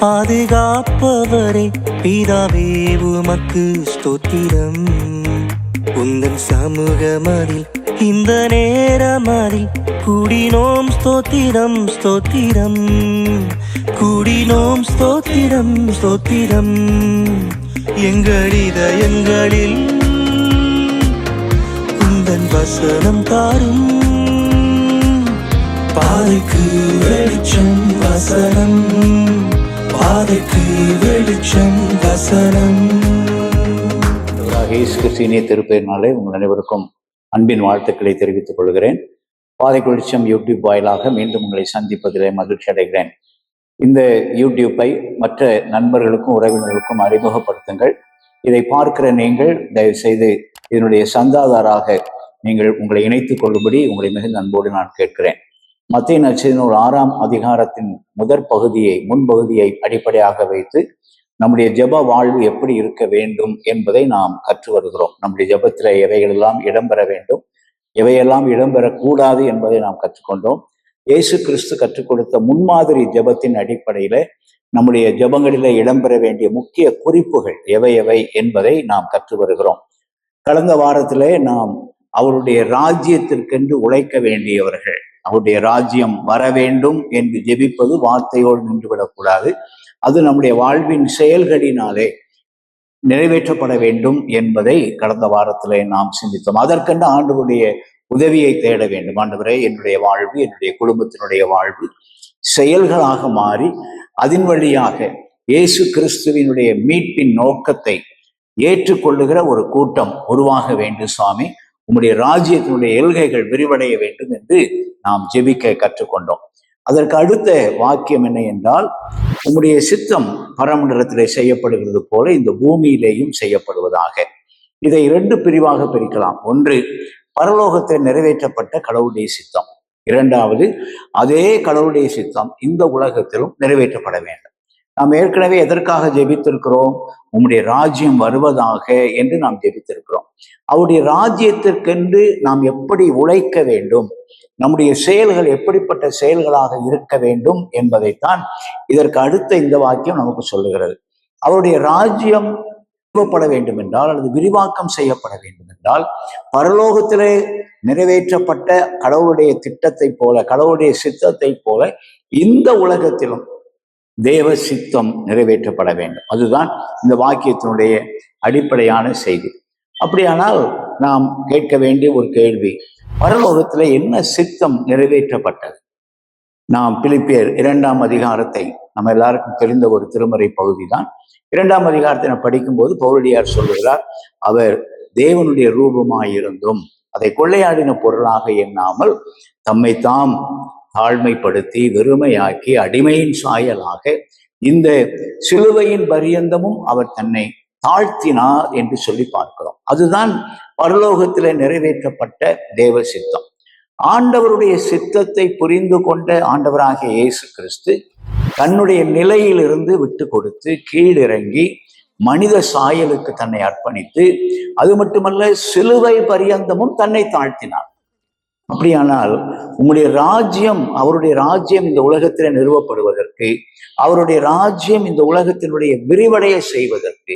பாதுகாப்பவரே பிதாவே உமக்கு ஸ்தோத்திரம். உந்தன் சமூகமதில் இந்த நேரமதில் கூடினோம் ஸ்தோத்திரம் ஸ்தோத்திரம், கூடினோம் ஸ்தோத்திரம் ஸ்தோத்திரம். எங்கள் இதயங்களில் உந்தன் வசனம் தாரும், பாதைக்கு வெளிச்சம் வசனம், பாதைக்கு வெளிச்சம் வசனம். இயேசு கிறிஸ்துவின் திருப்பெயரினாலே உங்கள் அனைவருக்கும் அன்பின் வாழ்த்துக்களை தெரிவித்துக் கொள்கிறேன். பாதைக்கு வெளிச்சம் யூடியூப் வாயிலாக மீண்டும் உங்களை சந்திப்பதிலே மகிழ்ச்சி அடைகிறேன். இந்த யூடியூப்பை மற்ற நண்பர்களுக்கும் உறவினர்களுக்கும் அறிமுகப்படுத்துங்கள். இதை பார்க்கிற நீங்கள் தயவு செய்து இதனுடைய சந்தாதாராக நீங்கள் உங்களை இணைத்துக் கொள்ளும்படி உங்களை மிகுந்த அன்போடு நான் கேட்கிறேன். மத்தேயு நற்செய்தி 6ஆம் அதிகாரத்தின் முன்பகுதியை அடிப்படையாக வைத்து நம்முடைய ஜெப வாழ்வு எப்படி இருக்க வேண்டும் என்பதை நாம் கற்று வருகிறோம். நம்முடைய ஜெபத்தில் எவைகளெல்லாம் இடம்பெற வேண்டும், எவையெல்லாம் இடம்பெறக்கூடாது என்பதை நாம் கற்றுக்கொண்டோம். இயேசு கிறிஸ்து கற்றுக் கொடுத்த முன்மாதிரி ஜெபத்தின் அடிப்படையில நம்முடைய ஜெபங்களிலே இடம்பெற வேண்டிய முக்கிய குறிப்புகள் எவை என்பதை நாம் கற்று வருகிறோம். கடந்த வாரத்திலே நாம் அவருடைய ராஜ்யத்திற்கென்று உழைக்க வேண்டியவர்கள், அவருடைய ராஜ்யம் வர வேண்டும் என்று ஜெபிப்பது வார்த்தையோடு நின்றுவிடக்கூடாது. அது நம்முடைய வாழ்வின் செயல்களினாலே நிறைவேற்றப்பட வேண்டும் என்பதை கடந்த வாரத்திலே நாம் சிந்தித்தோம். அதற்கென்று ஆண்டவருடைய உதவியை தேட வேண்டும். ஆண்டவரே, என்னுடைய வாழ்வு, என்னுடைய குடும்பத்தினுடைய வாழ்வு செயல்களாக மாறி அதன் வழியாக இயேசு கிறிஸ்துவினுடைய மீட்பின் நோக்கத்தை ஏற்றுக்கொள்ளுகிற ஒரு கூட்டம் உருவாக வேண்டும். சுவாமி, உம்முடைய ராஜ்யத்தினுடைய எல்கைகள் விரிவடைய வேண்டும் என்று நாம் ஜெபிக்க கற்றுக்கொண்டோம். அதற்கு அடுத்த வாக்கியம் என்ன என்றால், உம்முடைய சித்தம் பரமண்டலத்திலே செய்யப்படுகிறது போல இந்த பூமியிலேயும் செய்யப்படுவதாக. இதை 2 பிரிவாக பிரிக்கலாம். ஒன்று, பரலோகத்தில் நிறைவேற்றப்பட்ட கடவுளுடைய சித்தம். 2வது, அதே கடவுளுடைய சித்தம் இந்த உலகத்திலும் நிறைவேற்றப்பட வேண்டும். நாம் ஏற்கனவே எதற்காக ஜெபித்திருக்கிறோம்? உம்முடைய ராஜ்யம் வருவதாக என்று நாம் ஜெபித்திருக்கிறோம். அவருடைய ராஜ்யத்திற்கென்று நாம் எப்படி உழைக்க வேண்டும், நம்முடைய செயல்கள் எப்படிப்பட்ட செயல்களாக இருக்க வேண்டும் என்பதைத்தான் இதற்கு அடுத்த இந்த வாக்கியம் நமக்கு சொல்லுகிறது. அவருடைய ராஜ்யம் நிறுவப்பட வேண்டும் என்றால், அல்லது விரிவாக்கம் செய்யப்பட வேண்டும் என்றால், பரலோகத்திலே நிறைவேற்றப்பட்ட கடவுளுடைய திட்டத்தை போல, கடவுளுடைய சித்தத்தை போல இந்த உலகத்திலும் தேவ சித்தம் நிறைவேற்றப்பட வேண்டும். அதுதான் இந்த வாக்கியத்தினுடைய அடிப்படையான செய்தி. அப்படியானால் நாம் கேட்க வேண்டிய ஒரு கேள்வி, பரலோகத்துல என்ன சித்தம் நிறைவேற்றப்பட்டது? நாம் பிலிப்பியர் 2ஆம் அதிகாரத்தை, நம்ம எல்லாருக்கும் தெரிந்த ஒரு திருமறை பகுதி தான். 2ஆம் அதிகாரத்தை நான் படிக்கும்போது பவுலடியார் சொல்லுகிறார், அவர் தேவனுடைய ரூபமாயிருந்தும் அதை கொள்ளையாடின பொருளாக எண்ணாமல் தம்மை தாம் தாழ்மைப்படுத்தி வெறுமையாக்கி அடிமையின் சாயலாக இந்த சிலுவையின் பரியந்தமும் அவர் தன்னை தாழ்த்தினார் என்று சொல்லி பார்க்கிறோம். அதுதான் பரலோகத்திலே நிறைவேற்றப்பட்ட தேவ சித்தம். ஆண்டவருடைய சித்தத்தை புரிந்து கொண்ட ஆண்டவராகிய இயேசு கிறிஸ்து தன்னுடைய நிலையிலிருந்து விட்டு கொடுத்து கீழிறங்கி மனித சாயலுக்கு தன்னை அர்ப்பணித்து, அது மட்டுமல்ல சிலுவை பரியந்தமும் தன்னை தாழ்த்தினார். அப்படியானால் உங்களுடைய ராஜ்யம், அவருடைய ராஜ்யம் இந்த உலகத்தில் நிறுவப்படுவதற்கு, அவருடைய ராஜ்யம் இந்த உலகத்தினுடைய விரிவடைய செய்வதற்கு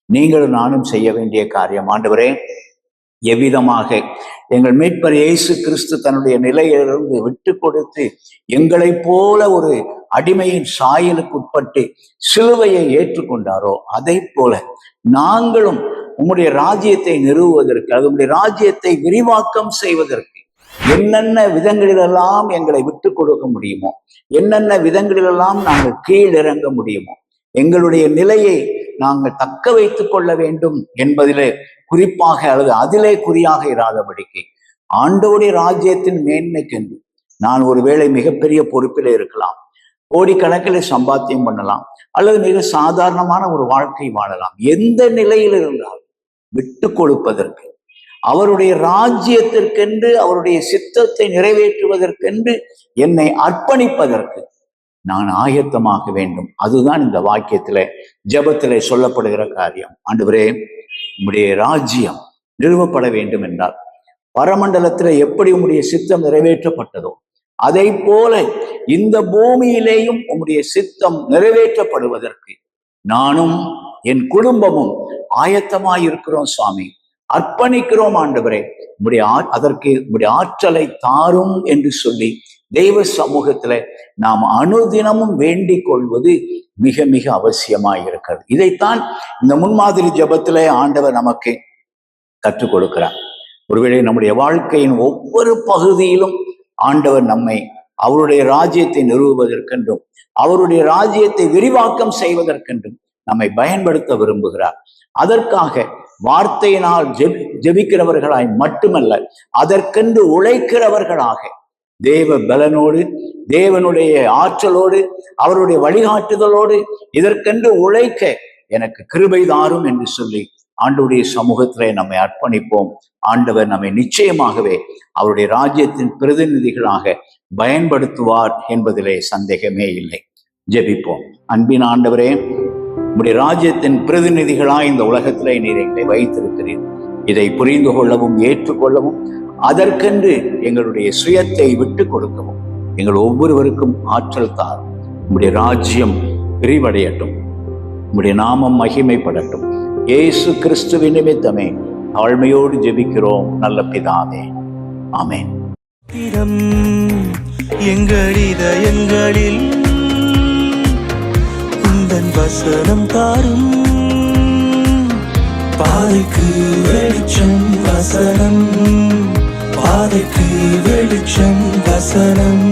நீங்களும் நானும் செய்ய வேண்டிய காரியம், ஆண்டவரே, எவ்விதமாக எங்கள் மீட்பர் இயேசு கிறிஸ்து தன்னுடைய நிலையிலிருந்து விட்டு கொடுத்து எங்களைப் போல ஒரு அடிமையின் சாயலுக்கு உட்பட்டு சிலுவையை ஏற்றுக்கொண்டாரோ, அதை போல நாங்களும் உம்முடைய ராஜ்யத்தை நிறுவுவதற்கு, அதனுடைய ராஜ்யத்தை விரிவாக்கம் செய்வதற்கு என்னென்ன விதங்களிலெல்லாம் எங்களை விட்டு கொடுக்க முடியுமோ, என்னென்ன விதங்களிலெல்லாம் நாங்கள் கீழிறங்க முடியுமோ, எங்களுடைய நிலையை நாங்கள் தக்க வைத்துக் கொள்ள வேண்டும் என்பதிலே குறிப்பாக, அல்லது அதிலே குறியாக இராதபடிக்கு ஆண்டவருடைய ராஜ்யத்தின் மேன்மைக்கென்று நான் ஒருவேளை மிகப்பெரிய பொறுப்பிலே இருக்கலாம், கோடிக்கணக்கில் சம்பாத்தியம் பண்ணலாம், அல்லது மிக சாதாரணமான ஒரு வாழ்க்கை வாழலாம். எந்த நிலையில் இருந்தாலும் விட்டு கொடுப்பதற்கு, அவருடைய ராஜ்யத்திற்கென்று, அவருடைய சித்தத்தை நிறைவேற்றுவதற்கென்று என்னை அர்ப்பணிப்பதற்கு நான் ஆயத்தமாக வேண்டும். அதுதான் இந்த வாக்கியத்தில, ஜெபத்திலே சொல்லப்படுகிற காரியம். ஆண்டவரே, உம்முடைய ராஜ்யம் நிறுவப்பட வேண்டும் என்றால், பரமண்டலத்தில் எப்படி உம்முடைய சித்தம் நிறைவேற்றப்பட்டதோ அதை போல இந்த பூமியிலேயும் உம்முடைய சித்தம் நிறைவேற்றப்படுவதற்கு நானும் என் குடும்பமும் ஆயத்தமாயிருக்கிறோம் சுவாமி, அர்ப்பணிக்கிறோம் ஆண்டவரே. அதற்கு உம்முடைய ஆற்றலை தாரும் என்று சொல்லி தெய்வ சமூகத்துல நாம் அனுதினமும் வேண்டிக் கொள்வது மிக மிக அவசியமாயிருக்கிறது. இதைத்தான் இந்த முன்மாதிரி ஜெபத்திலே ஆண்டவர் நமக்கு கற்றுக் கொடுக்கிறார். ஒருவேளை நம்முடைய வாழ்க்கையின் ஒவ்வொரு பகுதியிலும் ஆண்டவர் நம்மை அவருடைய ராஜ்யத்தை நிறுவுவதற்கென்றும் அவருடைய ராஜ்யத்தை விரிவாக்கம் செய்வதற்கென்றும் நம்மை பயன்படுத்த விரும்புகிறார். அதற்காக வார்த்தையினால் ஜெபிக்கிறவர்களாய் மட்டுமல்ல, அதற்கென்று உழைக்கிறவர்களாக தேவ பலனோடு, தேவனுடைய ஆற்றலோடு, அவருடைய வழிகாட்டுதலோடு இதற்கென்று உழைக்க எனக்கு கிருபை தாரும் என்று சொல்லி ஆண்டவருடைய சமூகத்திலே நம்மை அர்ப்பணிப்போம். ஆண்டவர் நம்மை நிச்சயமாகவே அவருடைய ராஜ்யத்தின் பிரதிநிதிகளாக பயன்படுத்துவார் என்பதிலே சந்தேகமே இல்லை. ஜெபிப்போம். அன்பின் ஆண்டவரே, உம்முடைய ராஜ்யத்தின் பிரதிநிதிகளாய் இந்த உலகத்திலே நீர் எங்களை வைத்திருக்கிறீர். இதை புரிந்து கொள்ளவும் ஏற்றுக்கொள்ளவும் அதற்கென்று எங்களுடைய சுயத்தை விட்டு கொடுக்கவும் எங்கள் ஒவ்வொருவருக்கும் ஆற்றல் தாரும். உம்முடைய ராஜ்யம் விரிவடையட்டும், உம்முடைய நாமம் மகிமைப்படட்டும். இயேசு கிறிஸ்துவின் நிமித்தமே தாழ்மையோடு ஜெபிக்கிறோம் நல்ல பிதாவே, ஆமென். எங்கள் இதயங்களில் உந்தன் வசனம் தாரும், பாதைக்கு வெளிச்சம் வசனம், பாதைக்கு வெளிச்சம் வசனம்.